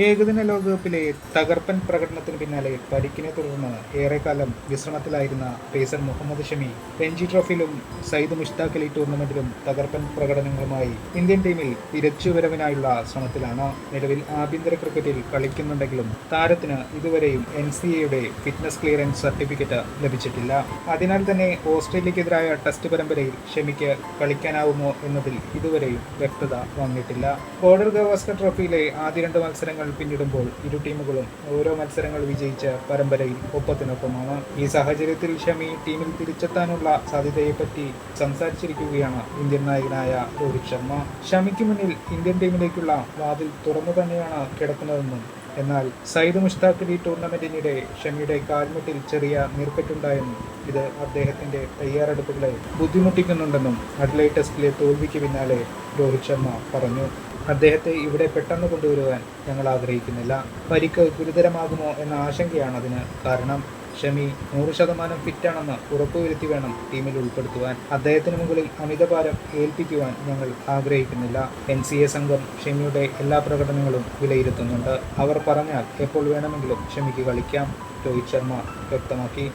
ഏകദിന ലോകകപ്പിലെ തകർപ്പൻ പ്രകടനത്തിന് പിന്നാലെ പരിക്കിനെ തുടർന്ന് ഏറെക്കാലം വിശ്രമത്തിലായിരുന്ന പേസർ മുഹമ്മദ് ഷമി രഞ്ജി ട്രോഫിയിലും സയ്യിദ് മുഷ്താഖ് അലി ടൂർണമെന്റിലും തകർപ്പൻ പ്രകടനങ്ങളുമായി ഇന്ത്യൻ ടീമിൽ തിരിച്ചുവരവിനായുള്ള ശ്രമത്തിലാണ്. നിലവിൽ ആഭ്യന്തര ക്രിക്കറ്റിൽ കളിക്കുന്നുണ്ടെങ്കിലും താരത്തിന് ഇതുവരെയും NCAയുടെ ഫിറ്റ്നസ് ക്ലിയറൻസ് സർട്ടിഫിക്കറ്റ് ലഭിച്ചിട്ടില്ല. അതിനാൽ തന്നെ ഓസ്ട്രേലിയക്കെതിരായ ടെസ്റ്റ് പരമ്പരയിൽ ഷമിക്ക് കളിക്കാനാവുമോ എന്നതിൽ ഇതുവരെയും വ്യക്തത വന്നിട്ടില്ല. ബോർഡർ ഗവാസ്കർ ട്രോഫിയിലെ ആദ്യ 2 മത്സരങ്ങൾ പിന്നിടുമ്പോൾ ഇരു ടീമുകളും ഓരോ മത്സരങ്ങൾ വിജയിച്ച് പരമ്പരയിൽ ഒപ്പത്തിനൊപ്പമാണ്. ഈ സാഹചര്യത്തിൽ ഷമി ടീമിൽ തിരിച്ചെത്താനുള്ള സാധ്യതയെപ്പറ്റി സംസാരിച്ചിരിക്കുകയാണ് ഇന്ത്യൻ നായകനായ രോഹിത് ശർമ്മ. ഷമിക്ക് മുന്നിൽ ഇന്ത്യൻ ടീമിലേക്കുള്ള വാതിൽ തുറന്നു തന്നെയാണ് കിടക്കുന്നതെന്നും എന്നാൽ സയ്യിദ് മുഷ്താഖ് അലി ടൂർണമെന്റിനിടെ ഷമിയുടെ കാൽമുട്ടിൽ ചെറിയ നീർക്കെട്ടുണ്ടായെന്നും ഇത് അദ്ദേഹത്തിന്റെ തയ്യാറെടുപ്പുകളെ ബുദ്ധിമുട്ടിക്കുന്നുണ്ടെന്നും അഡ്ലൈഡ് ടെസ്റ്റിലെ തോൽവിക്ക് പിന്നാലെ രോഹിത് ശർമ്മ പറഞ്ഞു. അദ്ദേഹത്തെ ഇവിടെ പെട്ടെന്ന് കൊണ്ടുവരുവാൻ ഞങ്ങൾ ആഗ്രഹിക്കുന്നില്ല. പരിക്ക് ഗുരുതരമാകുമോ എന്ന ആശങ്കയാണ് അതിന് കാരണം. ഷമി 100% ഫിറ്റാണെന്ന് ഉറപ്പുവരുത്തി വേണം ടീമിൽ ഉൾപ്പെടുത്തുവാൻ. അദ്ദേഹത്തിന് മുകളിൽ അമിതഭാരം ഏൽപ്പിക്കുവാൻ ഞങ്ങൾ ആഗ്രഹിക്കുന്നില്ല. NCA സംഘം ഷമിയുടെ എല്ലാ പ്രകടനങ്ങളും വിലയിരുത്തുന്നുണ്ട്. അവർ പറഞ്ഞാൽ എപ്പോൾ വേണമെങ്കിലും ഷമിക്ക് കളിക്കാം, രോഹിത് ശർമ്മ വ്യക്തമാക്കി.